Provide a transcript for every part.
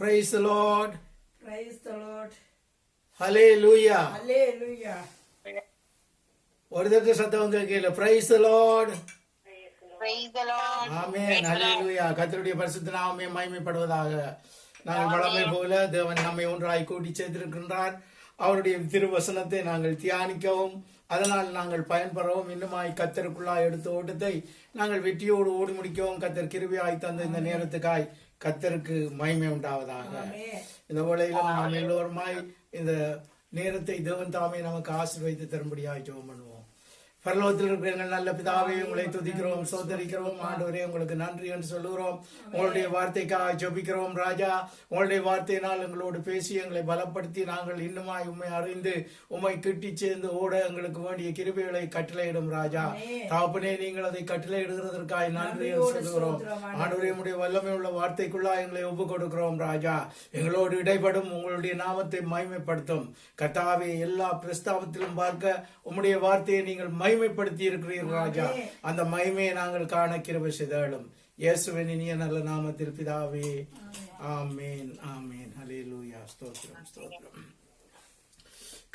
Praise the Lord. Praise the Lord. Hallelujah. Hallelujah. ஒரு தடவை சத்தம் கேட்கல. Praise the Lord. Praise the Lord. ஆமென். ஹல்லேலூயா. கர்த்தருடைய பரிசுத்த நாமமே மகிமைப்படுவதாக. நாங்கள் வளமை போல தேவன் நம்மை ஒன்றாய் கூட்டி சேர்த்திருக்கின்றார். அவருடைய திருவசனத்தை நாங்கள் தியானிக்கவும் அதனால் நாங்கள் பயன்பெறவும் இன்னுமாய் கர்த்தருக்குள்ளாய் எடுத்த ஓட்டத்தை நாங்கள் வெற்றியோடு ஓடி முடிக்கவும் கர்த்தர் கிருபையாய் தந்த இந்த நேரத்துக்காய் கர்த்தருக்கு மகிமை உண்டாவதாக. இந்த வேளையிலும் நாம் எல்லோருமாய் இந்த நேரத்தை தேவன் தாமே நமக்கு ஆசீர்வதித்து தரும்படியாய் ஜெபம் பண்ணுவோம். பரலோகத்தில் இருக்கிற எங்கள் நல்ல பிதாவே, உங்களை துதிக்கிறோம், சோதரிக்கிறோம். ஆண்டவரே, உங்களுக்கு நன்றி என்று சொல்லுகிறோம். உங்களுடைய வார்த்தைக்காக ஜெபிக்கிறோம் ராஜா. உங்களுடைய வார்த்தையினால் எங்களோடு பேசி எங்களை பலப்படுத்தி நாங்கள் இன்னுமாய் உண்மை அறிந்து உண்மை கிட்டி சேர்ந்து ஓட எங்களுக்கு வேண்டிய கிருபைகளை கட்டளையிடும் ராஜா. தாப்பனே, நீங்கள் அதை கட்டளையிடுகிறதற்காக நன்றி என்று சொல்லுகிறோம். ஆண்டவரே, உடைய வல்லமை உள்ள வார்த்தைக்குள்ளா எங்களை ஒப்பு கொடுக்கிறோம் ராஜா. எங்களோடு இடைப்படும் உங்களுடைய நாமத்தை மகிமைப்படுத்தும் கர்த்தாவே. எல்லா பிரஸ்தாபத்திலும் பார்க்க உம்முடைய வார்த்தையை நீங்கள் மகிமைப்படுத்தி இருக்கிறீர்கள் ராஜா. அந்த மகிமையை நாங்கள் காண கிருபை செய்தாலும் இயேசுவின் இனிய நல்ல நாமத்தில் பிதாவே, ஆமென், ஆமென். ஹல்லேலூயா. ஸ்தோத்திரம், ஸ்தோத்திரம்.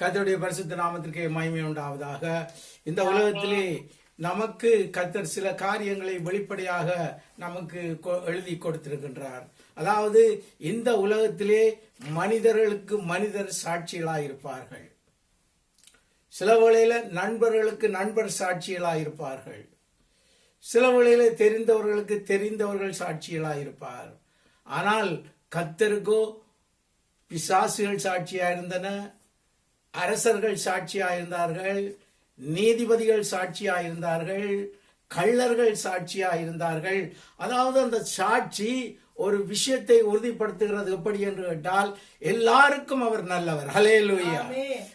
கர்த்தருடைய பரிசுத்த நாமத்திற்கு மகிமை உண்டாவதாக. இந்த உலகத்திலே நமக்கு கர்த்தர் சில காரியங்களை வெளிப்படையாக நமக்கு எழுதி கொடுத்திருக்கின்றார். அதாவது இந்த உலகத்திலே மனிதர்களுக்கு மனிதர் சாட்சிகளாயிருப்பார்கள். சில வேளையில நண்பர்களுக்கு நண்பர் சாட்சிகளாயிருப்பார்கள். சில வேளையில தெரிந்தவர்களுக்கு தெரிந்தவர்கள் சாட்சிகளாயிருப்பார். ஆனால் கர்த்தருக்கோ பிசாசுகள் சாட்சியாயிருந்தன, அரசர்கள் சாட்சியாயிருந்தார்கள், நீதிபதிகள் சாட்சியாயிருந்தார்கள், கள்ளர்கள் சாட்சியாயிருந்தார்கள். அதாவது அந்த சாட்சி ஒரு விஷயத்தை உறுதிப்படுத்துகிறது. எப்படி என்று கேட்டால், எல்லாருக்கும் அவர் நல்லவர். ஹல்லேலூயா.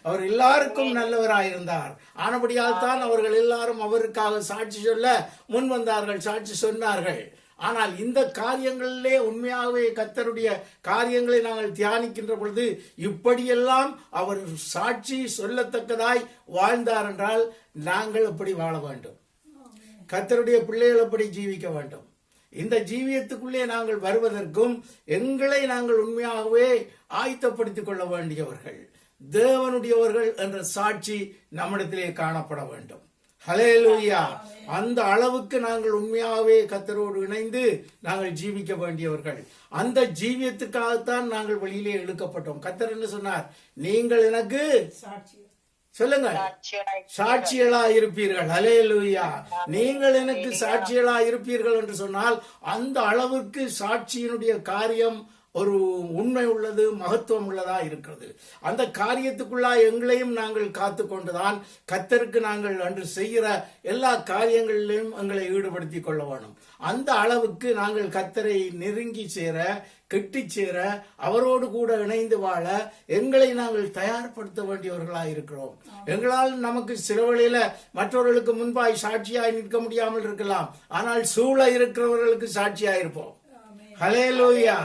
அவர் எல்லாருக்கும் நல்லவராயிருந்தார். ஆனபடியால் தான் அவர்கள் எல்லாரும் அவருக்காக சாட்சி சொல்ல முன் வந்தார்கள், சாட்சி சொன்னார்கள். ஆனால் இந்த காரியங்களிலே உண்மையாகவே கர்த்தருடைய காரியங்களை நாங்கள் தியானிக்கின்ற பொழுது இப்படியெல்லாம் அவர் சாட்சி சொல்லத்தக்கதாய் வாழ்ந்தார் என்றால் நாங்கள் எப்படி வாழ வேண்டும்? கர்த்தருடைய பிள்ளைகள் எப்படி ஜீவிக்க வேண்டும்? இந்த ஜீவியத்துக்குள்ளே நாங்கள் வருவதற்கும் எங்களை நாங்கள் உண்மையாகவே ஆயத்தப்படுத்திக் கொள்ள வேண்டியவர்கள், தேவனுடையவர்கள் என்ற சாட்சி நம்மிடத்திலே காணப்பட வேண்டும். ஹல்லேலூயா. அந்த அளவுக்கு நாங்கள் உண்மையாகவே கர்த்தரோடு இணைந்து நாங்கள் ஜீவிக்க வேண்டியவர்கள். அந்த ஜீவியத்துக்காகத்தான் நாங்கள் வெளியிலே இழுக்கப்பட்டோம். கர்த்தர் என்ன சொன்னார்? நீங்கள் எனக்கு சொல்லுங்க, சாட்சிகளா இருப்பீர்கள். ஹல்லேலூயா. நீங்கள் எனக்கு சாட்சிகளா இருப்பீர்கள் என்று சொன்னால் அந்த அளவுக்கு சாட்சியினுடைய காரியம் ஒரு உண்மை உள்ளது, மகத்துவம் உள்ளதா இருக்கிறது. அந்த காரியத்துக்குள்ளா எங்களையும் நாங்கள் காத்து கொண்டுதான் கர்த்தருக்கு நாங்கள் அன்று செய்கிற எல்லா காரியங்களிலும் எங்களை ஈடுபடுத்தி கொள்ள வேணும். அந்த அளவுக்கு நாங்கள் கர்த்தரை நெருங்கி சேர, கெட்டி சேர, அவரோடு கூட இணைந்து வாழ எங்களை நாங்கள் தயார்படுத்த வேண்டியவர்களாக இருக்கிறோம். எங்களால் நமக்கு சில வழியில மற்றவர்களுக்கு முன்பாய் சாட்சியாய் நிற்க முடியாமல் இருக்கலாம். ஆனால் சூழ இருக்கிறவர்களுக்கு சாட்சியாயிருப்போம். ஹல்லேலூயா.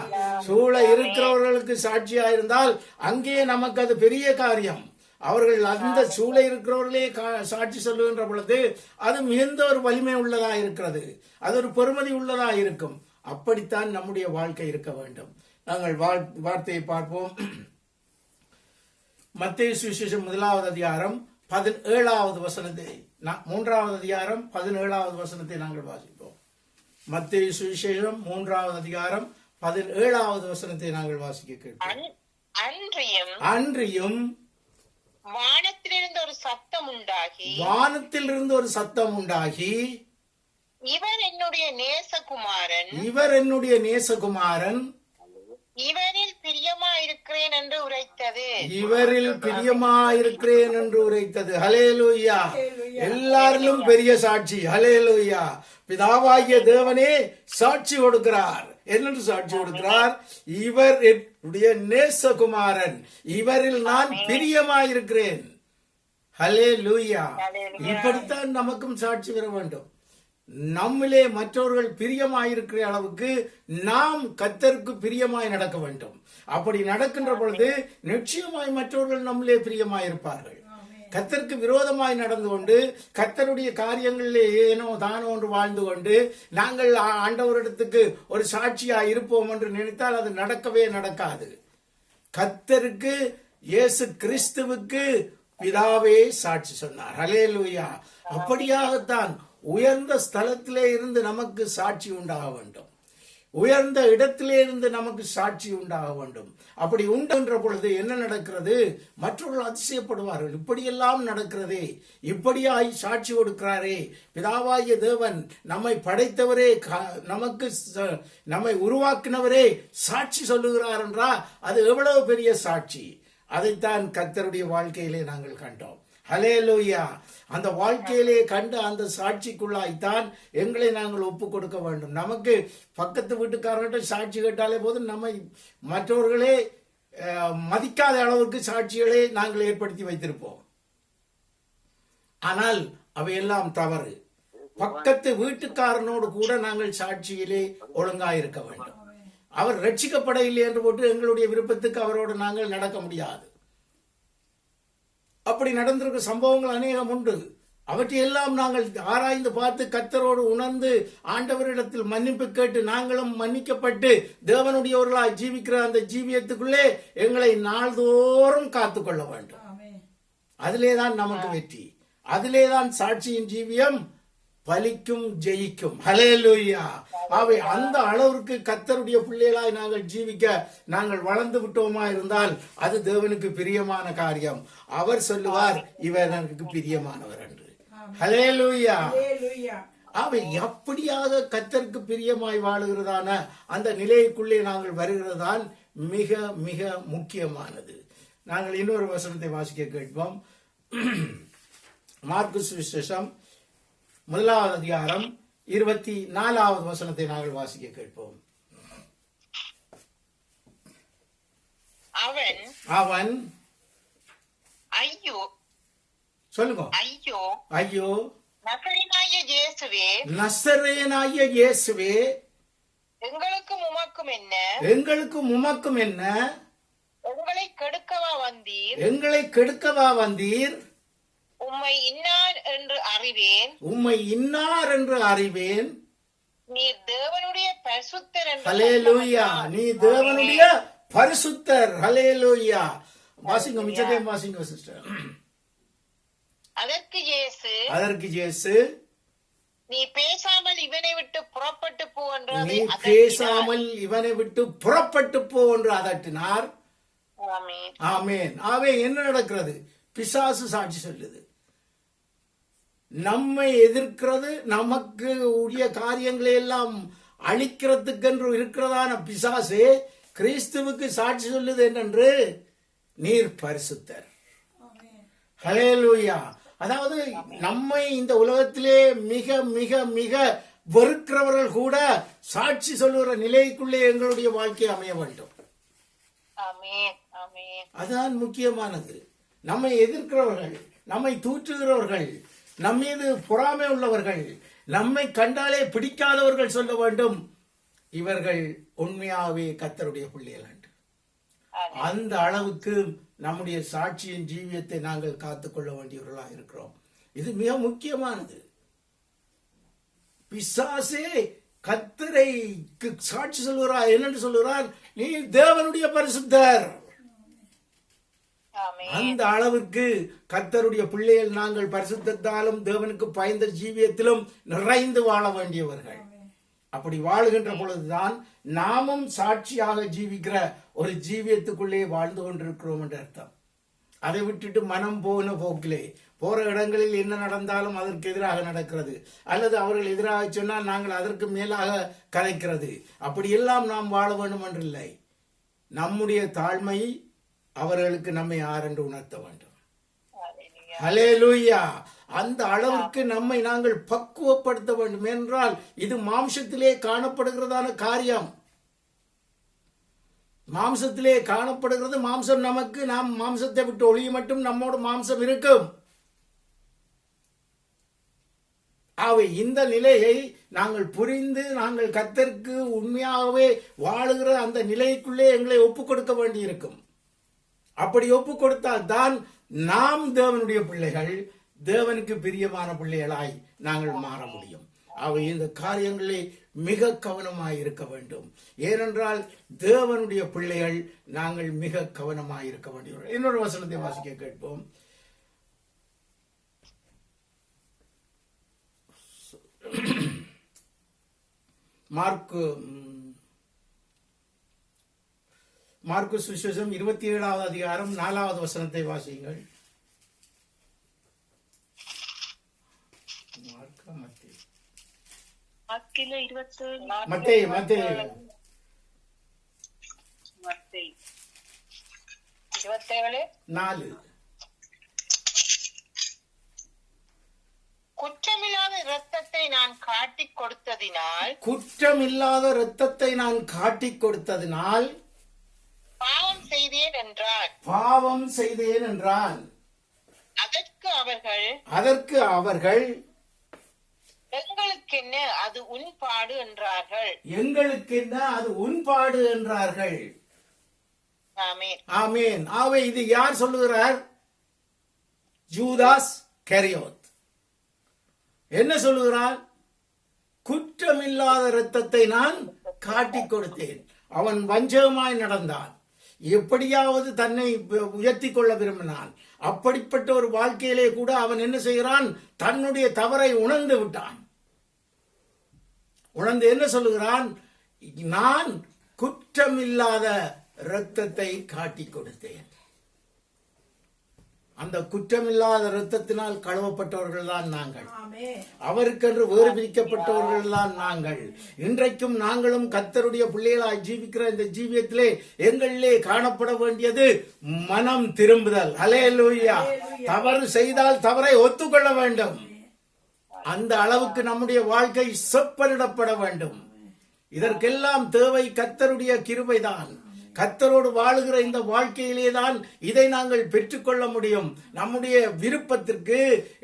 சூழ இருக்கிறவர்களுக்கு சாட்சியா இருந்தால் அங்கே நமக்கு அது பெரிய காரியம். அவர்கள் அந்த சூழ இருக்கிறவர்களே சாட்சி சொல்லுகின்ற பொழுது அது மிகுந்த ஒரு வலிமை உள்ளதா இருக்கிறது, அது ஒரு பெருமதி உள்ளதா இருக்கும். அப்படித்தான் நம்முடைய வாழ்க்கை இருக்க வேண்டும். நாங்கள் வார்த்தையை பார்ப்போம். மத்தேயு சுவிசேஷம் 1வது அதிகாரம் 17வது வசனத்தை, 3வது அதிகாரம் 17வது வசனத்தை நாங்கள் வாசிப்போம். மத்தேயு சுவிசேஷம் 3வது அதிகாரம் 17வது வசனத்தை நாங்கள் வாசிக்க கேட்போம். அன்றியும் வானத்திலிருந்து ஒரு சத்தம் உண்டாகி இவர் என்னுடைய நேசகுமாரன், இவரில் பிரியமாயிருக்கிறேன் என்று உரைத்தது. ஹல்லேலூயா. எல்லாரிலும் பெரிய சாட்சி. ஹல்லேலூயா. பிதாவாகிய தேவனே சாட்சி கொடுக்கிறார். என்னென்று சாட்சி கொடுக்கிறார்? இவர் என்னுடைய நேசகுமாரன், இவரில் நான் பிரியமாயிருக்கிறேன். ஹல்லேலூயா. இப்படித்தான் நமக்கும் சாட்சி வர வேண்டும். நம்மிலே மற்றவர்கள் பிரியமாயிருக்கிற அளவுக்கு நாம் கர்த்தருக்கு பிரியமாய் நடக்க வேண்டும். அப்படி நடக்கின்ற பொழுது நிச்சயமாய் மற்றவர்கள் நம்மிலே பிரியமாயிருப்பார்கள். கர்த்தருக்கு விரோதமாய் நடந்து கொண்டு கர்த்தருடைய காரியங்களிலே ஏனோ தானோ என்று வாழ்ந்து கொண்டு நாங்கள் ஆண்டவரிடத்துக்கு ஒரு சாட்சியா இருப்போம் என்று நினைத்தால் அது நடக்கவே நடக்காது. கர்த்தருக்கு இயேசு கிறிஸ்துவுக்கு பிதாவே சாட்சி சொன்னார். ஹல்லேலூயா. அப்படியாகத்தான் உயர்ந்த ஸ்தலத்திலே இருந்து நமக்கு சாட்சி உண்டாக வேண்டும். உயர்ந்த இடத்திலே இருந்து நமக்கு சாட்சி உண்டாக வேண்டும். அப்படி உண்டுன்ற பொழுது என்ன நடக்கிறது? மற்றவர்கள் அதிசயப்படுவார்கள். இப்படியெல்லாம் நடக்கிறதே, இப்படியாய் சாட்சி கொடுக்கிறாரே, பிதாவாகிய தேவன் நம்மை படைத்தவரே, நமக்கு நம்மை உருவாக்கினவரே சாட்சி சொல்லுகிறார் என்றால் அது எவ்வளவு பெரிய சாட்சி. அதைத்தான் கர்த்தருடைய வாழ்க்கையிலே நாங்கள் கண்டோம். ஹல்லேலூயா. அந்த வாழ்க்கையிலே கண்ட அந்த சாட்சிக்குள்ளாய்த்தான் எங்களை நாங்கள் ஒப்பு கொடுக்க வேண்டும். நமக்கு பக்கத்து வீட்டுக்காரர்கிட்ட சாட்சி கேட்டாலே போதும் நம்மை மற்றவர்களே மதிக்காத அளவுக்கு சாட்சிகளை நாங்கள் ஏற்படுத்தி வைத்திருப்போம். ஆனால் அவையெல்லாம் தவறு. பக்கத்து வீட்டுக்காரனோடு கூட நாங்கள் சாட்சியிலே ஒழுங்காயிருக்க வேண்டும். அவர் ரட்சிக்கப்படவில்லை என்று போட்டு எங்களுடைய விருப்பத்துக்கு அவரோடு நாங்கள் நடக்க முடியாது. அப்படி நடந்திருக்க சம்பவங்கள் அநேகம் உண்டு. அவற்றையெல்லாம் நாங்கள் ஆராய்ந்து பார்த்து கர்த்தரோடு உணர்ந்து ஆண்டவரிடத்தில் மன்னிப்பு கேட்டு நாங்களும் மன்னிக்கப்பட்டு தேவனுடையவர்களாய் ஜீவிக்கிற அந்த ஜீவியத்துக்குள்ளே எங்களை நாள்தோறும் காத்துக்கொள்ள வேண்டும். அதிலேதான் நமக்கு வெற்றி. அதிலேதான் சாட்சியின் ஜீவியம் பலிக்கும், ஜெயிக்கும். ஹல்லேலூயா. அவை அந்த அளவிற்கு கர்த்தருடைய பிள்ளைகளாய் நாங்கள் ஜீவிக்க நாங்கள் வளர்ந்து விட்டோமா இருந்தால் அது தேவனுக்கு பிரியமான காரியம். அவர் சொல்லுவார், இவர் எனக்கு பிரியமானவர் என்று. ஹல்லேலூயா. அவை அப்படியாக கர்த்தருக்கு பிரியமாய் வாழுகிறதான அந்த நிலைக்குள்ளே நாங்கள் வருகிறதான் மிக மிக முக்கியமானது. நாங்கள் இன்னொரு வசனத்தை வாசிக்க கேட்போம். மார்க்கு சுவிசேஷம் 1 அதிகாரம் 24வது வசனத்தை நாங்கள் வாசிக்க கேட்போம். அவன் ஐயோ, சொல்லுங்க. ஐயோ, ஐயோ, நசரேயனாகிய இயேசுவே, எங்களுக்கும் உமக்கும் என்ன, உங்களை கெடுக்கவா வந்தீர், உம்மை இன்னார் என்று அறிவேன், நீர் தேவனுடைய பரிசுத்தர் என்று. ஹல்லேலூயா. நீ தேவனுடைய பரிசுத்தர். ஹல்லேலூயா. வாசிங்க, மிச்சத்தையும் வாசிங்க சிஸ்டர். அதற்கு இயேசு, நீ பேசாமல் இவனை விட்டு புறப்பட்டு போ என்று அதட்டினார். ஆமென். ஆவே என்ன நடக்கிறது? பிசாசு சாட்சி சொல்லுது. நம்மை எதிர்க்கிறது, நமக்கு உரிய காரியங்களை எல்லாம் அழிக்கிறதுக்கென்று இருக்கிறதான பிசாசே கிறிஸ்துவுக்கு சாட்சி சொல்லுது என்னென்று, நீர் பரிசுத்தர். ஹல்லேலூயா. அதாவது நம்மை இந்த உலகத்திலே மிக மிக மிக வெறுக்கிறவர்கள் கூட சாட்சி சொல்லுகிற நிலைக்குள்ளே எங்களுடைய வாழ்க்கை அமைய வேண்டும். அதுதான் முக்கியமானது. நம்மை எதிர்க்கிறவர்கள், நம்மை தூற்றுகிறவர்கள், நம்மீது பொறாமை உள்ளவர்கள், நம்மை கண்டாலே பிடிக்காதவர்கள் சொல்ல வேண்டும், இவர்கள் உண்மையாகவே கர்த்தருடைய பிள்ளைகள் என்று. அந்த அளவுக்கு நம்முடைய சாட்சியின் ஜீவியத்தை நாங்கள் காத்துக்கொள்ள வேண்டியவர்களாக இருக்கிறோம். இது மிக முக்கியமானது. பிசாசே கர்த்தரைக்கு சாட்சி சொல்கிறார். என்னென்று சொல்கிறார்? நீ தேவனுடைய பரிசுத்தர். அந்த அளவிற்கு கர்த்தருடைய பிள்ளைகள் நாங்கள் பரிசுத்தத்தாலும் தேவனுக்கு பயந்த ஜீவியத்திலும் நிறைந்து வாழ வேண்டியவர்கள். அப்படி வாழுகின்ற பொழுதுதான் நாமும் சாட்சியாக ஜீவிக்கிற ஒரு ஜீவியத்துக்குள்ளே வாழ்ந்து கொண்டிருக்கிறோம் என்று அர்த்தம். அதை விட்டுட்டு மனம் போன போக்கிலே போற இடங்களில் என்ன நடந்தாலும் அதற்கு எதிராக நடக்கிறது, அல்லது அவர்கள் எதிராக சொன்னால் நாங்கள் அதற்கு மேலாக கலைக்கிறது. அப்படியெல்லாம் நாம் வாழ வேண்டும் என்றில்லை. நம்முடைய தாழ்மை அவர்களுக்கு நம்மை யார் என்று உணர்த்த வேண்டும். ஹல்லேலூயா. அந்த அளவுக்கு நம்மை நாங்கள் பக்குவப்படுத்த வேண்டும். என்றால் இது மாம்சத்திலே காணப்படுகிறதான காரியம். மாம்சத்திலே காணப்படுகிறது. மாம்சம் நமக்கு, நாம் மாம்சத்தை விட்டு ஒளிய மட்டும் நம்மோடு மாம்சம் இருக்கும். ஆகவே இந்த நிலையை நாங்கள் புரிந்து நாங்கள் கர்த்தருக்கு உண்மையாகவே வாழுகிற அந்த நிலைக்குள்ளே எங்களை ஒப்புக் கொடுக்க வேண்டி இருக்கும். அப்படி ஒப்பு கொடுத்தால் தான் நாம் தேவனுடைய பிள்ளைகள், தேவனுக்கு பிரியமான பிள்ளைகளாய் நாங்கள் மாற முடியும். அவை இந்த காரியங்களே மிக கவனமாய் இருக்க வேண்டும். ஏனென்றால் தேவனுடைய பிள்ளைகள் நாங்கள் மிக கவனமாய் இருக்க வேண்டும். இன்னொரு வசனத்தை வாசிக்க கேட்போம். மார்க்கு சுவிசேஷம் 27வது அதிகாரம் 4வது வசனத்தை வாசியுங்கள். மத்தேயு 4. குற்றமில்லாத இரத்தத்தை நான் காட்டிக் கொடுத்ததினால் பாவம் செய்தேன் என்றான். அதற்கு அவர்கள் எங்களுக்கென்ன அது உன்பாடு என்றார்கள். ஆமென். ஆவே இது யார் சொல்லுகிறார்? யூதாஸ் கரியோத் என்ன சொல்லுகிறார்? குற்றமில்லாத இரத்தத்தை நான் காட்டிக் கொடுத்தேன். அவன் வஞ்சகமாய் நடந்தான், எப்படியாவது தன்னை உயர்த்தி கொள்ள விரும்பினான். அப்படிப்பட்ட ஒரு வாழ்க்கையிலே கூட அவன் என்ன செய்கிறான்? தன்னுடைய தவறை உணர்ந்து விட்டான். உணர்ந்து என்ன சொல்லுகிறான்? நான் குற்றமில்லாத இரத்தத்தை காட்டிக் கொடுத்தேன். அந்த குற்றமில்லாத இரத்தத்தினால் கழுவப்பட்டவர்கள் தான் நாங்கள். அவருக்கென்று வேறு பிரிக்கப்பட்டவர்கள் தான் நாங்கள். இன்றைக்கும் நாங்களும் கர்த்தருடைய பிள்ளைகளாய் ஜீவிக்கிற இந்த ஜீவியத்திலே எங்களிலே காணப்பட வேண்டியது மனம் திரும்புதல். அல்லேலூயா. தவறு செய்தால் தவறை ஒத்துக்கொள்ள வேண்டும். அந்த அளவுக்கு நம்முடைய வாழ்க்கை செப்பனிடப்பட வேண்டும். இதற்கெல்லாம் தேவை கர்த்தருடைய கிருபைதான். கர்த்தரோடு வாழுகிற இந்த வாழ்க்கையிலே தான் இதை நாங்கள் பெற்றுக்கொள்ள முடியும். நம்முடைய விருப்பத்திற்கு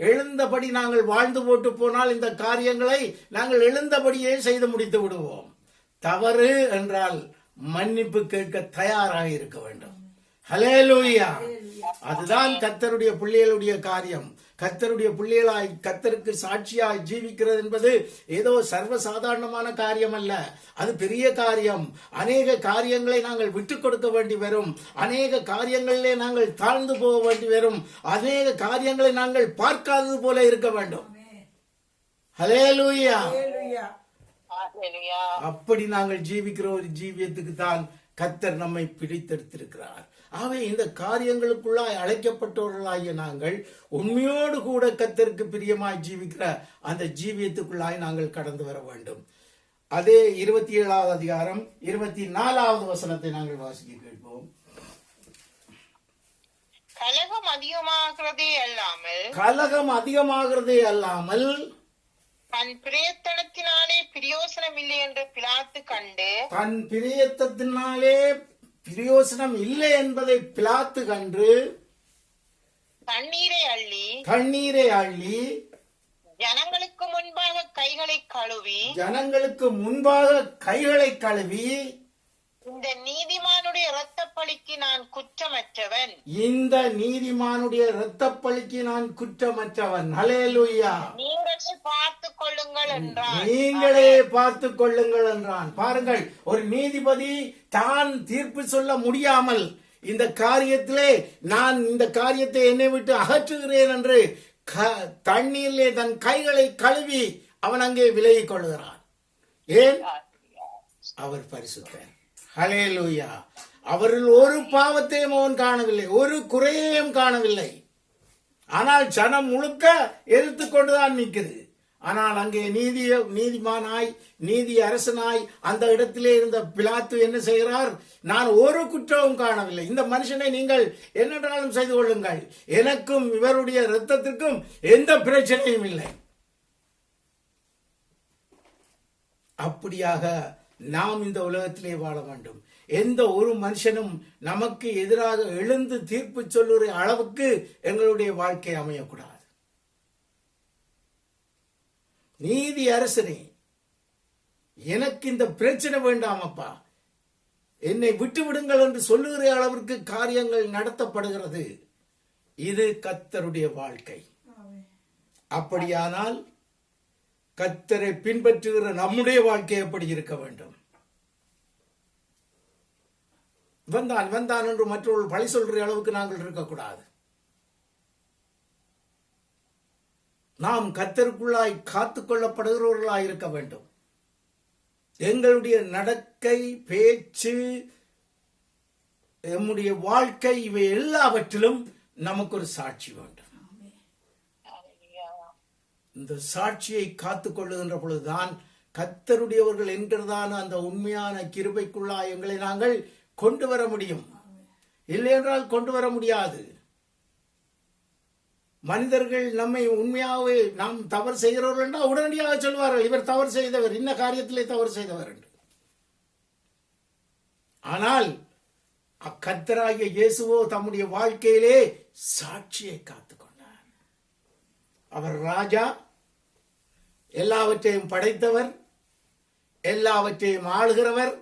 எழுந்தபடி நாங்கள் வாழ்ந்து போட்டு போனால் இந்த காரியங்களை நாங்கள் எழுந்தபடியே செய்து முடித்து விடுவோம். தவறு என்றால் மன்னிப்பு கேட்க தயாராக இருக்க வேண்டும். ஹல்லேலூயா. அதுதான் கர்த்தருடைய பிள்ளைகளுடைய காரியம். கர்த்தருடைய பிள்ளைகளாய் கர்த்தருக்கு சாட்சியாய் ஜீவிக்கிறது என்பது ஏதோ சர்வசாதாரணமான காரியம் அல்ல. அது பெரிய காரியம். அநேக காரியங்களை நாங்கள் விட்டுக் கொடுக்க வேண்டி வரும். அநேக காரியங்களிலே நாங்கள் தாழ்ந்து போக வேண்டி வரும். அநேக காரியங்களை நாங்கள் பார்க்காதது போல இருக்க வேண்டும். ஹல்லேலூயா. அப்படி நாங்கள் ஜீவிக்கிற ஒரு ஜீவியத்துக்கு தான் கர்த்தர் நம்மை பிடித்தெடுத்திருக்கிறார். ஆகவே இந்த காரியங்களுக்குள்ளாய் அழைக்கப்பட்டவர்களாகிய நாங்கள் உண்மையோடு கூட கர்த்தருக்கு பிரியமாய் ஜீவிக்கிற அந்த ஜீவியத்துக்குள்ளாய் நாங்கள் கடந்து வர வேண்டும். அதே 27வது அதிகாரம் 24வது வசனத்தை நாங்கள் வாசிக்க கேட்போம். கலகம் அதிகமாகிறதே அல்லாமல் தன் பிரயத்தனத்தினாலே பிரயோசனம் இல்லை என்று பிலாத்து கண்டு, தன் பிரயத்தனத்தினாலே பிரயோசனம் இல்லை என்பதை பிலாத்து கண்டு தண்ணீரை அள்ளி ஜனங்களுக்கு முன்பாக கைகளை கழுவி இந்த நீதிமானுடைய இரத்தப்பழிக்கு நான் குற்றமற்றவன். ஹல்லேலூயா. நீங்களே பார்த்துக் கொள்ளுங்கள் என்றான். பாருங்கள், ஒரு நீதிபதி தான் தீர்ப்பு சொல்ல முடியாமல் இந்த காரியத்திலே நான் இந்த காரியத்தை என்னை விட்டு அகற்றுகிறேன் என்று தண்ணீரிலே தன் கைகளை கழுவி அவன் அங்கே விலகிக் கொள்கிறான். ஏன்? அவர் பரிசுத்தர். ஹல்லேலூயா. அவரில் ஒரு பாவத்தையும் அவன் காணவில்லை, ஒரு குறையையும் காணவில்லை. ஆனால் ஜனம் முழுக்க எதிர்த்து கொண்டுதான் நிற்குது. ஆனால் அங்கே நீதிமானாய் நீதி அரசனாய் அந்த இடத்திலே இருந்த பிலாத்து என்ன செய்கிறார்? நான் ஒரு குற்றமும் காணவில்லை. இந்த மனுஷனை நீங்கள் என்னென்றாலும் செய்து கொள்ளுங்கள், எனக்கும் இவருடைய இரத்தத்திற்கும் எந்த பிரச்சனையும் இல்லை. அப்படியாக நாம் இந்த உலகத்திலே வாழ வேண்டும். எந்த ஒரு மனுஷனும் நமக்கு எதிராக எழுந்து தீர்ப்பு சொல்லுற அளவுக்கு எங்களுடைய வாழ்க்கை அமையக்கூடாது. நீதி அரசனே, எனக்கு இந்த பிரச்சனை வேண்டாமப்பா, என்னை விட்டு விடுங்கள் என்று சொல்லுகிற அளவிற்கு காரியங்கள் நடத்தப்படுகிறது. இது கர்த்தருடைய வாழ்க்கை. ஆமென். அப்படியானால் கர்த்தரை பின்பற்றுகிற நம்முடைய வாழ்க்கை எப்படி இருக்க வேண்டும்? வந்தான் வந்தான் என்று மற்றவர்கள் பழி சொல்ற அளவுக்கு நாங்கள் இருக்கக்கூடாது. நாம் கர்த்தருக்குள்ளாய் காத்துக் கொள்ளப்படுகிறவர்களாய் இருக்க வேண்டும். எங்களுடைய நடக்கை, பேச்சு, நம்முடைய வாழ்க்கை, இவை எல்லாவற்றிலும் நமக்கு ஒரு சாட்சி வேண்டும். இந்த சாட்சியை காத்துக் கொள்ளுகின்ற பொழுதுதான் கர்த்தருடையவர்கள் என்கிறதான அந்த உண்மையான கிருபைக்குள்ளாய் எங்களை நாங்கள் கொண்டு வர முடியும். இல்லை என்றால் கொண்டு வர முடியாது. மனிதர்கள் நம்மை உண்மையாகவே நாம் தவறு செய்கிறவர்கள் என்றால் உடனடியாக சொல்வார்கள், இவர் தவறு செய்தவர், இன்ன காரியத்திலே தவறு செய்தவர் என்று. ஆனால் கர்த்தராகிய இயேசுவோ தம்முடைய வாழ்க்கையிலே சாட்சியை காத்துக் கொண்டார். அவர் ராஜா, எல்லாவற்றையும் படைத்தவர், எல்லாவற்றையும் ஆளுகிறவர்.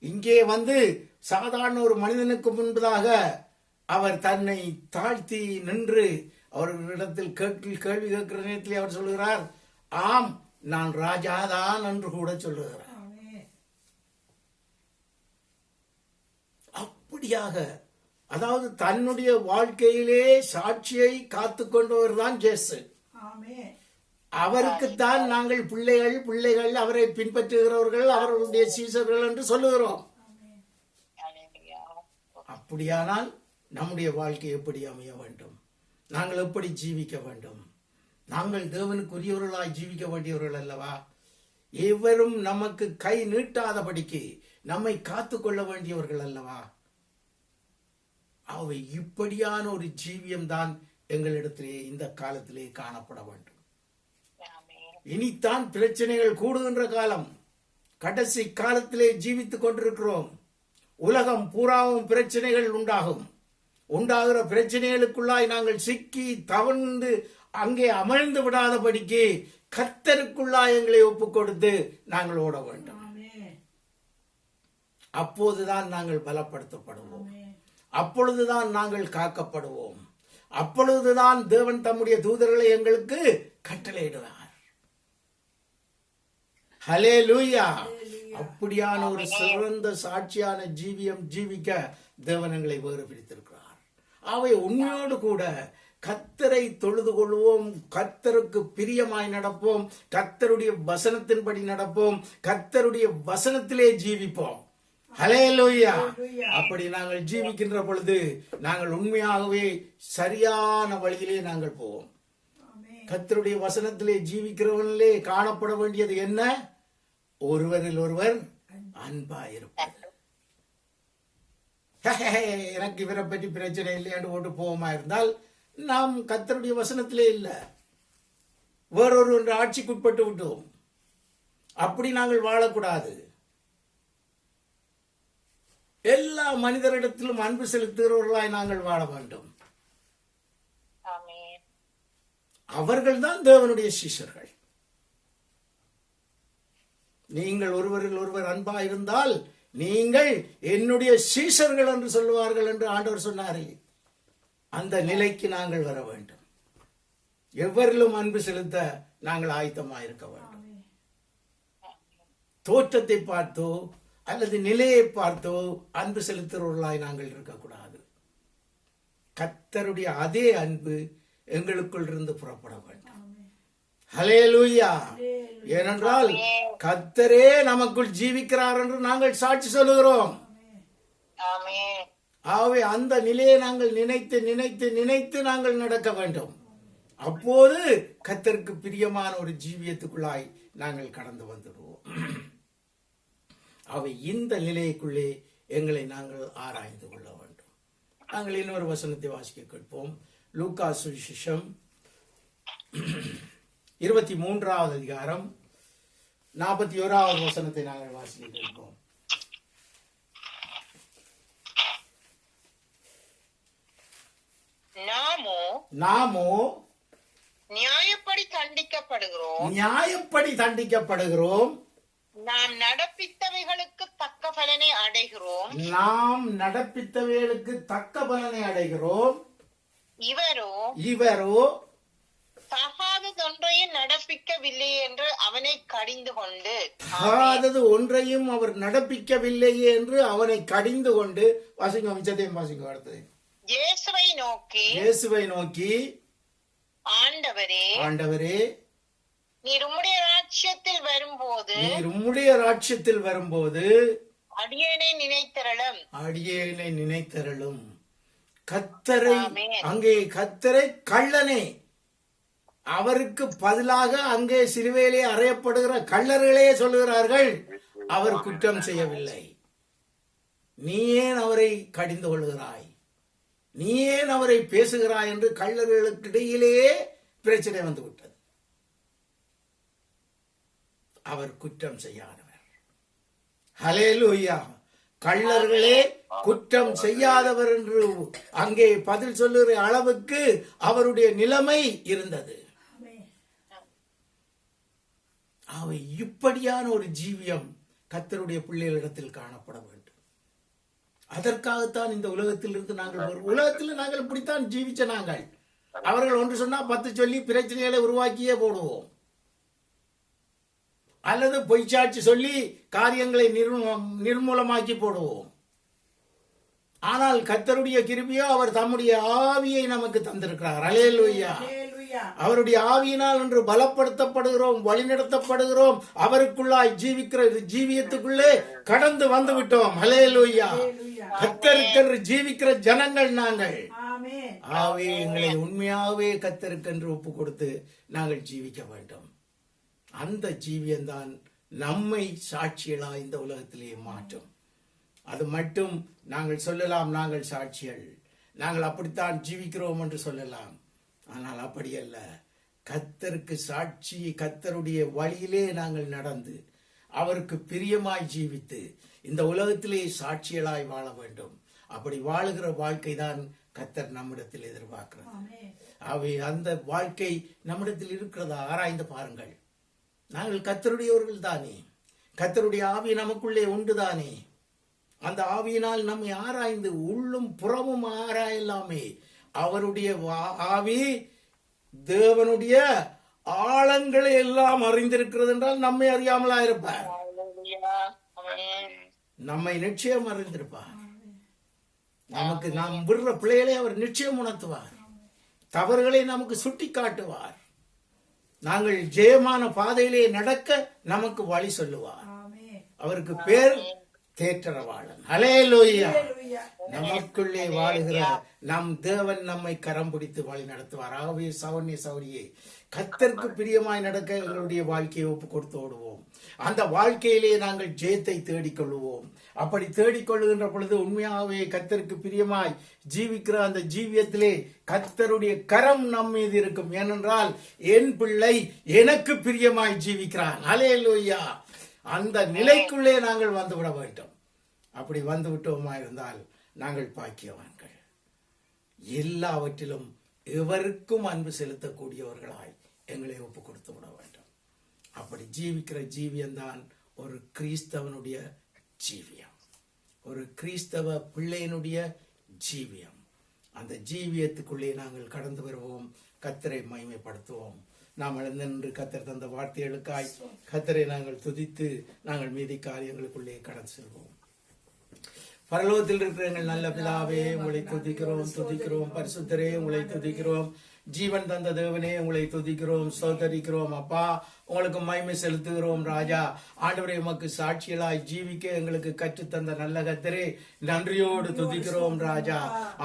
இங்கே வந்து சாதாரண ஒரு மனிதனுக்கு முன்பதாக அவர் தன்னை தாழ்த்தி நின்று அவர்களிடத்தில் கேள்வி கேட்கிற நேரத்தில் அவர் சொல்லுகிறார், ஆம் நான் ராஜாதான் என்று கூட சொல்லுகிறார். ஆமென். அப்படியாக, அதாவது தன்னுடைய வாழ்க்கையிலே சாட்சியை காத்துக் கொண்டவர் தான் ஜேசு. ஆமென். அவருக்குத்தான் நாங்கள் பிள்ளைகள் அவரை பின்பற்றுகிறவர்கள், அவர்களுடைய சீசர்கள் என்று சொல்லுகிறோம். அப்படியானால் நம்முடைய வாழ்க்கை எப்படி அமைய வேண்டும்? நாங்கள் எப்படி ஜீவிக்க வேண்டும்? நாங்கள் தேவனுக்குரியவர்களாய் ஜீவிக்க வேண்டியவர்கள் அல்லவா? எவரும் நமக்கு கை நீட்டாதபடிக்கு நம்மை காத்துக் கொள்ள வேண்டியவர்கள் அல்லவா? அவை இப்படியான ஒரு ஜீவியம் தான் எங்களிடத்திலே இந்த காலத்திலே காணப்பட வேண்டும். இனித்தான் பிரச்சனைகள் கூடுகின்ற காலம். கடைசி காலத்திலே ஜீவித்துக் கொண்டிருக்கிறோம். உலகம் பூராவும் பிரச்சனைகள் உண்டாகும். உண்டாகிற பிரச்சனைகளுக்குள்ளாய் நாங்கள் சிக்கி தவழ்ந்து அங்கே அமர்ந்து விடாதபடிக்கு கர்த்தருக்குள்ளாய் எங்களை ஒப்புக் கொடுத்து நாங்கள் ஓட வேண்டும். ஆமென். அப்போதுதான் நாங்கள் பலப்படுத்தப்படுவோம். ஆமென். அப்பொழுதுதான் நாங்கள் காக்கப்படுவோம். அப்பொழுதுதான் தேவன் தம்முடைய தூதர்களை எங்களுக்கு கட்டளையிடுவார். ஹல்லேலூயா. அப்படியான ஒரு சிறந்த சாட்சியான ஜீவியம் ஜீவிக்க தேவன் எங்களை வேறு பிடித்திருக்கிறார். அவை உண்மையோடு கூட கர்த்தரை தொழுது கொள்வோம், கர்த்தருக்கு பிரியமாய் நடப்போம், கர்த்தருடைய வசனத்தின்படி நடப்போம், கர்த்தருடைய வசனத்திலே ஜீவிப்போம். ஹல்லேலூயா. அப்படி நாங்கள் ஜீவிக்கின்ற பொழுது நாங்கள் உண்மையாகவே சரியான வழியிலே நாங்கள் போவோம். கர்த்தருடைய வசனத்திலே ஜீவிக்கிறவனிலே காணப்பட வேண்டியது என்ன? ஒருவரில் ஒருவர் அன்பாயிருப்பது. எனக்கு இவரை பற்றி பிரச்சனை இல்லையாண்டு ஓட்டு போவோமா இருந்தால் நாம் கர்த்தருடைய வசனத்திலே இல்லை, வேறொரு ஆட்சிக்குட்பட்டு விட்டோம். அப்படி நாங்கள் வாழக்கூடாது. எல்லா மனிதரிடத்திலும் அன்பு செலுத்துகிறவர்களாய் நாங்கள் வாழ வேண்டும். அவர்கள் தான் தேவனுடைய சீஷர்கள். நீங்கள் ஒருவரில் ஒருவர் அன்பா இருந்தால் நீங்கள் என்னுடைய சீஷர்கள் என்று சொல்லுவார்கள் என்று ஆண்டவர் சொன்னாரே, அந்த நிலைக்கு நாங்கள் வர வேண்டும். எவரிலும் அன்பு செலுத்த நாங்கள் ஆயத்தமாக இருக்க வேண்டும். தோற்றத்தை பார்த்தோ அல்லது நிலையை பார்த்தோ அன்பு செலுத்துகிறவர்களாய் நாங்கள் இருக்கக்கூடாது. கர்த்தருடைய அதே அன்பு எங்களுக்குள் இருந்து புறப்பட வேண்டும். ஹல்லேலூயா. ஏனென்றால் கர்த்தரே நமக்குள் ஜீவிக்கிறார் என்று நாங்கள் சாட்சி சொல்லுகிறோம். ஆகவே அந்த நிலையை நாங்கள் நினைத்து நினைத்து நினைத்து நாங்கள் நடக்க வேண்டும். அப்போது கர்த்தருக்கு பிரியமான ஒரு ஜீவியத்துக்குள்ளாய் நாங்கள் கடந்து வந்துடுவோம். அவை இந்த நிலைக்குள்ளே எங்களை நாங்கள் ஆராய்ந்து கொள்ள வேண்டும். நாங்கள் இன்னொரு வசனத்தை வாசிக்க கேட்போம். லூக்கா சுவிசேஷம் 23வது அதிகாரம் 41வது வசனத்தை நாங்கள் வாசிக்க கேட்போம். நாமோ நியாயப்படி தண்டிக்கப்படுகிறோம். நாம் நடப்பித்தவைகளுக்கு தக்க பலனை அடைகிறோம். இவரோ தகாததொன்றையும் நடப்பிக்கவில்லை என்று அவனை கடிந்து கொண்டு தகாதது ஒன்றையும் அவர் நடப்பிக்கவில்லையே என்று அவனை கடிந்து கொண்டு வாசிங்க மிச்சத்தையும் வாசிங்க அடுத்தது இயேசுவை நோக்கி ஆண்டவரே நீர் உம்முடைய ராட்சியத்தில் வரும்போது அடியேனை நினைத்தருளும். கத்தரை அங்கே கத்தரை கள்ளனே, அவருக்கு பதிலாக அங்கே சிலுவையிலே அறையப்படுகிற கள்ளர்களே சொல்லுகிறார்கள் அவர் குற்றம் செய்யவில்லை. நீ ஏன் அவரை கடிந்து கொள்கிறாய், நீ ஏன் அவரை பேசுகிறாய் என்று கள்ளர்களுக்கு இடையிலேயே பிரச்சனை வந்துவிட்டது. அவர் குற்றம் செய்யாதவர். ஹல்லேலூயா. கள்ளர்களே குற்றம் செய்யாதவர் என்று அங்கே பதில் சொல்லுகிற அளவுக்கு அவருடைய நிலைமை இருந்தது. அவை இப்படியான ஒரு ஜீவியம் கர்த்தருடைய பிள்ளைகளிடத்தில் காணப்பட வேண்டும். அதற்காகத்தான் இந்த உலகத்தில் இருந்து நாங்கள் உலகத்தில் நாங்கள் இப்படித்தான் ஜீவிச்ச நாங்கள். அவர்கள் ஒன்று சொன்னா 10 சொல்லி பிரச்சனைகளை உருவாக்கியே போடுவோம், அல்லது பொய்ச்சாட்சி சொல்லி காரியங்களை நிர்மூலமாக்கி போடுவோம். ஆனால் கர்த்தருடைய கிருபையோ அவர் தம்முடைய ஆவியை நமக்கு தந்திருக்கிறார். அல்லேலூயா. அவருடைய ஆவியினால் என்று பலப்படுத்தப்படுகிறோம், வழிநடத்தப்படுகிறோம். அவருக்குள்ளாய் ஜீவிக்கிற ஜீவியத்துக்குள்ளே கடந்து வந்து விட்டோம். அல்லேலூயா. கர்த்தருக்கென்று ஜீவிக்கிற ஜனங்கள் நாங்கள். ஆவே எங்களை உண்மையாகவே கர்த்தருக்கென்று ஒப்பு கொடுத்து நாங்கள் ஜீவிக்க வேண்டும். அந்த ஜீவியம்தான் நம்மை சாட்சிகளா இந்த உலகத்திலேயே மாற்றும். அது மட்டும் நாங்கள் சொல்லலாம், நாங்கள் சாட்சிகள், நாங்கள் அப்படித்தான் ஜீவிக்கிறோம் என்று சொல்லலாம். ஆனால் அப்படி அல்ல. கர்த்தருக்கு சாட்சி, கர்த்தருடைய வழியிலே நாங்கள் நடந்து அவருக்கு பிரியமாய் ஜீவித்து இந்த உலகத்திலே சாட்சிகளாய் வாழ வேண்டும். அப்படி வாழுகிற வாழ்க்கை தான் கர்த்தர் நம்மிடத்தில் எதிர்பார்க்கிறார். அவை அந்த வாழ்க்கை நம்மிடத்தில் இருக்கிறதா ஆராய்ந்து பாருங்கள். நாங்கள் கர்த்தருடையவர்கள் தானே, கர்த்தருடைய ஆவி நமக்குள்ளே உண்டுதானே. அந்த ஆவியினால் நம்மை ஆராய்ந்து உள்ளும் புறமும் ஆராயலாமே. அவருடைய ஆவி தேவனுடைய ஆழங்களை எல்லாம் அறிந்திருக்கிறது என்றால் நம்மை அறியாமலா இருப்பார். நம்மை நிச்சயம் அறிந்திருப்பார். நமக்கு நாம் விடுற பிள்ளைகளை அவர் நிச்சயம் உணர்த்துவார். தவறுகளை நமக்கு சுட்டி காட்டுவார். நாங்கள் ஜெயமான பாதையிலே நடக்க நமக்கு வழி சொல்லுவார். அவருக்கு பேர் தேற்றரவாளன். ஹல்லேலூயா. நமக்குள்ளே வாழுகிற நம் தேவன் நம்மை கரம் பிடித்து வழி நடத்துவார். ஆகவே சௌன்ய சௌரியே, கர்த்தருக்கு பிரியமாய் நடக்க எங்களுடைய வாழ்க்கையை ஒப்பு கொடுத்து ஓடுவோம். அந்த வாழ்க்கையிலே நாங்கள் ஜெயத்தை தேடிக்கொள்வோம். அப்படி தேடிக்கொள்ளுகின்ற பொழுது உண்மையாகவே கர்த்தருக்கு பிரியமாய் ஜீவிக்கிற அந்த ஜீவியத்திலே கர்த்தருடைய கரம் நம் மீது இருக்கும். ஏனென்றால் என் பிள்ளை எனக்கு பிரியமாய் ஜீவிக்கிறான். ஹல்லேலூயா. அந்த நிலைக்குள்ளே நாங்கள் வந்துவிட வேண்டும். அப்படி வந்து விட்டோமா இருந்தால் நாங்கள் பாக்கியவான்கள். எல்லாவற்றிலும் எவருக்கும் அன்பு செலுத்தக்கூடியவர்களாய் எங்களை ஒப்பு கொடுத்து விட வேண்டும். அப்படி ஜீவிக்கிற ஜீவியம்தான் ஒரு கிறிஸ்தவனுடைய ஜீவியம், ஒரு கிறிஸ்தவ பிள்ளையினுடைய ஜீவியம். அந்த ஜீவியத்துக்குள்ளே நாங்கள் கடந்து வருவோம். கர்த்தரை மகிமைப்படுத்துவோம். நாம் எழுந்து கர்த்தர் தந்த வார்த்தைகளுக்காய் கர்த்தரை நாங்கள் துதித்து நாங்கள் மீதி காரியங்களுக்குள்ளே கடந்து செல்வோம். பரலோகத்தில் இருக்கிற எங்கள் நல்ல பிதாவே, உங்களை துதிக்கிறோம். பரிசுத்தரே, உங்களை துதிக்கிறோம். ஜீவன் தந்த தேவனே, உங்களை துதிக்கிறோம், ஸ்தோத்தரிக்கிறோம். அப்பா, உங்களுக்கு மகிமை செலுத்துகிறோம். ராஜா, ஆண்டவரே, உமக்கு சாட்சிகளாய் ஜீவிக்க எங்களுக்கு கற்றுத்தந்த நல்ல கர்த்தரே, நன்றியோடு துதிக்கிறோம். ராஜா,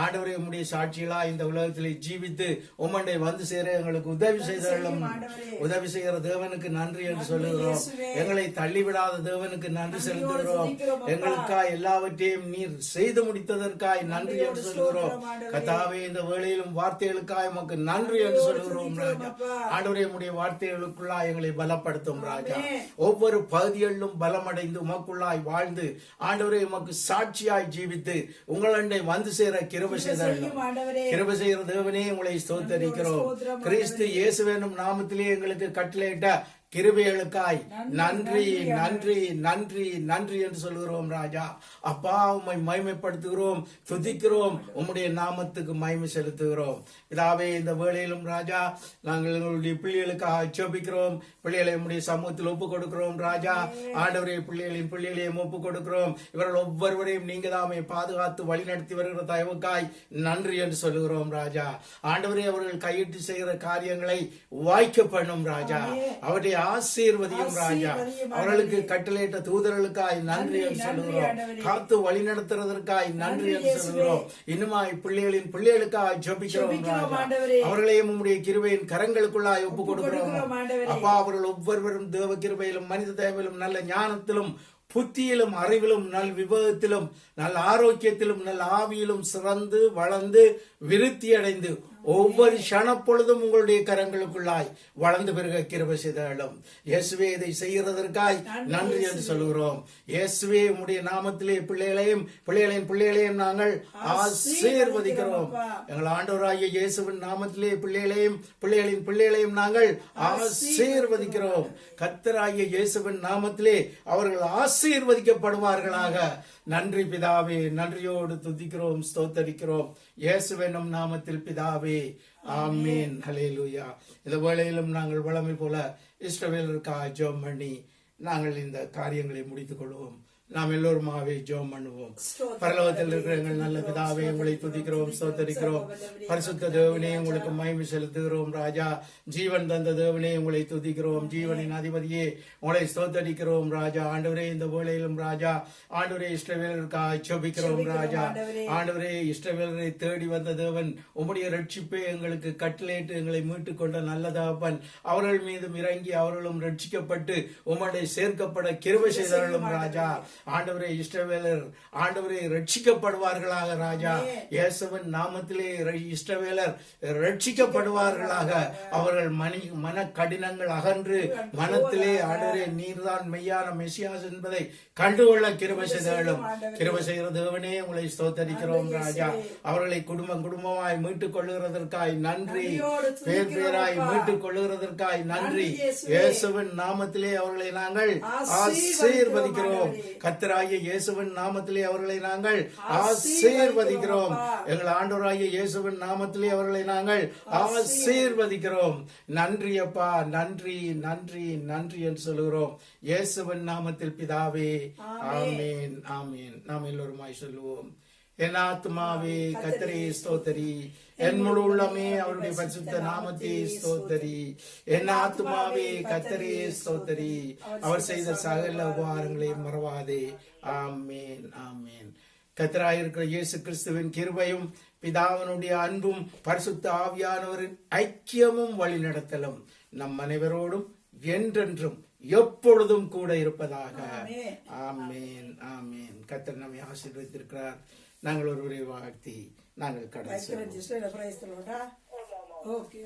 ஆண்டவரே, உம்முடைய சாட்சிகளாய் இந்த உலகத்திலே ஜீவித்து உம்மண்டை வந்து சேர எங்களுக்கு உதவி செய்கிற தேவனுக்கு நன்றி என்று சொல்லுகிறோம். எங்களை தள்ளிவிடாத தேவனுக்கு நன்றி செலுத்துகிறோம். எங்களுக்காய் எல்லாவற்றையும் நீர் செய்து முடித்ததற்காய் நன்றி என்று சொல்லுகிறோம். கர்த்தாவே, இந்த வேளையிலும் வார்த்தைகளுக்காய் உமக்கு நன்றி என்று சொல்லுகிறோம். ராஜா, ஆண்டவரே, உம்முடைய வார்த்தைகளுக்குள்ளாய் எங்களை பலப்படுத்தும். ராஜா, ஒவ்வொரு பகுதிகளிலும் பலமடைந்து உமக்குள்ளாய் வாழ்ந்து ஆண்டவரே உமக்கு சாட்சியாய் ஜீவித்து உங்களண்டை வந்து சேர கிருபை செய்கிற தேவனே, உங்களை ஸ்தோத்தரிக்கிறோம். கிறிஸ்து இயேசு என்னும் நாமத்திலே எங்களுக்கு கட்டளையிட்ட கிருபைகளுக்காய் நன்றி நன்றி நன்றி நன்றி என்று சொல்கிறோம் ராஜா. அப்பா உம்மை மகிமைப்படுத்துகிறோம், துதிக்கிறோம், உம்முடைய நாமத்துக்கு மகிமை செலுத்துகிறோம். பிதாவே, இந்த வேளையிலும் ராஜா நாங்கள் எங்களுடைய பிள்ளைகளுக்காக ஜெபிக்கிறோம். பிள்ளைகளை உம்முடைய சமூகத்தில் ஒப்புக் கொடுக்கிறோம் ராஜா. ஆண்டவரே, பிள்ளைகளையும் ஒப்புக் கொடுக்கிறோம். இவர்கள் ஒவ்வொருவரையும் நீங்க தாமே பாதுகாத்து வழிநடத்தி வருகிற தயவுக்காய் நன்றி என்று சொல்லுகிறோம் ராஜா. ஆண்டவரே, அவர்கள் கையிட்டு செய்கிற காரியங்களை வாய்க்க பண்ணும் ராஜா. அவருடைய ஆசீர்வதியும் ராஜா. அவர்களுக்கு கட்டளையிட்ட தூதர்களுக்காய் நன்றி என்று சொல்லுகிறோம். காத்து வழி நடத்துறதற்காய் நன்றி என்று சொல்லுகிறோம். இன்னுமாய் பிள்ளைகளுக்காக ஜெபிக்கிறோம் ராஜா. அவர்களையும் உம்முடைய கிருபையின் கரங்களுக்குள்ளாய் ஒப்புக் கொடுக்கிறோம் அப்பா. அவர்கள் ஒவ்வொருவரும் தேவ கிருபையிலும் மனித தேவையிலும் நல்ல ஞானத்திலும் புத்தியிலும் அறிவிலும் நல் விவேகத்திலும் நல்ல ஆரோக்கியத்திலும் நல்ல ஆவியிலும் சிறந்து வளர்ந்து விருத்தி அடைந்து ஒவ்வொரு க்ஷணப்பொழுதும் உங்களுடைய கரங்களுக்குள்ளாய் வளர்ந்து பெருக கிருபை செய்தாலும் இயேசுவே, இதை செய்கிறதற்காய் நன்றி என்று சொல்கிறோம். இயேசுவே, உம்முடைய நாமத்திலே பிள்ளைகளையும் நாங்கள் ஆசீர்வதிக்கிறோம். எங்கள் ஆண்டவராகிய இயேசுவின் நாமத்திலே பிள்ளைகளின் பிள்ளைகளையும் நாங்கள் ஆசீர்வதிக்கிறோம். கர்த்தராகிய இயேசுவின் நாமத்திலே அவர்கள் ஆசீர்வதிக்கப்படுவார்களாக. நன்றி பிதாவே, நன்றியோடு துதிக்கிறோம், ஸ்தோத்தரிக்கிறோம் இயேசுவின் நாமத்தில் பிதாவே, ஆமீன், ஹல்லேலூயா. இந்த வேளையிலும் நாங்கள் வழமை போல இஸ்ரவேலருக்காக ஜெபம் பண்ணி நாங்கள் இந்த காரியங்களை முடித்துக் கொள்வோம். நாம் எல்லோருமாவே ஜெபம் பண்ணுவோம். பரலோகத்தில் இருக்கிற எங்கள் நல்ல பிதாவே, உங்களை துதிக்கிறோம், ஸ்தோத்தரிக்கிறோம். பரிசுத்த தேவனே, உங்களுக்கு மகிமை செலுத்துகிறோம் ராஜா. ஜீவன் தந்த தேவனே, உங்களை துதிக்கிறோம். ஜீவனின் அதிபதியே, உங்களை ஸ்தோத்தரிக்கிறோம் ராஜா. ஆண்டவரே, இந்த வேளையிலும் ராஜா, ஆண்டவரே, இஸ்ரவேலருக்காக ஜெபிக்கிறோம் ராஜா. ஆண்டவரே, இஸ்ரவேலரை தேடி வந்த தேவன், உம்முடைய ரட்சிப்பை எங்களுக்கு கட்டளையிட்டு எங்களை மீட்டுக் கொண்ட நல்ல தகப்பன். அவர்கள் மீதும் இறங்கி அவர்களும் ரட்சிக்கப்பட்டு உம்முடைய சேர்க்கப்பட கிருபை செய்தார்களும் ராஜா. ஆண்டவரே, இஸ்ரவேலர் ஆண்டவரே ரட்சிக்கப்படுவார்களாக ராஜா. இயேசுவின் நாமத்திலே இஸ்ரவேலர் ரட்சிக்கப்படுவார்களாக. அவர்கள் மன கடினங்கள் அகன்று மனத்திலே ஆண்டவரே, நீர்தான் மெய்யான மெசியாஸ் என்பதை கண்டுகொள்ள கிருபை செய்தாலும் கிருபை செய்கிற தேவனே, உங்களை ஸ்தோத்தரிக்கிறோம் ராஜா. அவர்களை குடும்பமாய் மீட்டுக் கொள்ளுகிறதற்காய் நன்றி. பேராய் மீட்டுக் கொள்ளுகிறதற்காய் நன்றி. இயேசுவின் நாமத்திலே அவர்களை நாங்கள் ஆசீர்வதிக்கிறோம். கர்த்தராகிய இயேசுவின் நாமத்திலே அவர்களை நாங்கள் ஆசீர்வதிக்கிறோம். எங்கள் ஆண்டவராகிய இயேசுவின் நாமத்திலே அவர்களை நாங்கள் ஆசீர்வதிக்கிறோம். நன்றி அப்பா, நன்றி நன்றி நன்றி என்று சொல்லுகிறோம் இயேசுவின் நாமத்தில் பிதாவே, ஆமீன், ஆமீன். நாம் எல்லோருமாய் சொல்லுவோம். என் ஆத்துமாவே கர்த்தரை ஸ்தோத்தரி, என் முழு உள்ளமே அவருடைய பரிசுத்த நாமத்தை ஸ்தோத்தரி. என் ஆத்துமாவே கர்த்தரை ஸ்தோத்தரி, அவர் செய்த சகல உபகாரங்களை மறவாதே. ஆமீன், ஆமீன். கர்த்தராயிருக்கிற இயேசு கிறிஸ்துவின் கிருபையும் பிதாவினுடைய அன்பும் பரிசுத்த ஆவியானவரின் ஐக்கியமும் வழிநடத்தலும் நம் அனைவரோடும் என்றென்றும் எப்பொழுதும் கூட இருப்பதாக. ஆமீன், ஆமீன். கர்த்தர் நம்மை ஆசீர்வதித்திருக்கிறார். நாங்கள் ஒருவரை வாழ்த்தி நாங்கள் கடைசி ஓகே.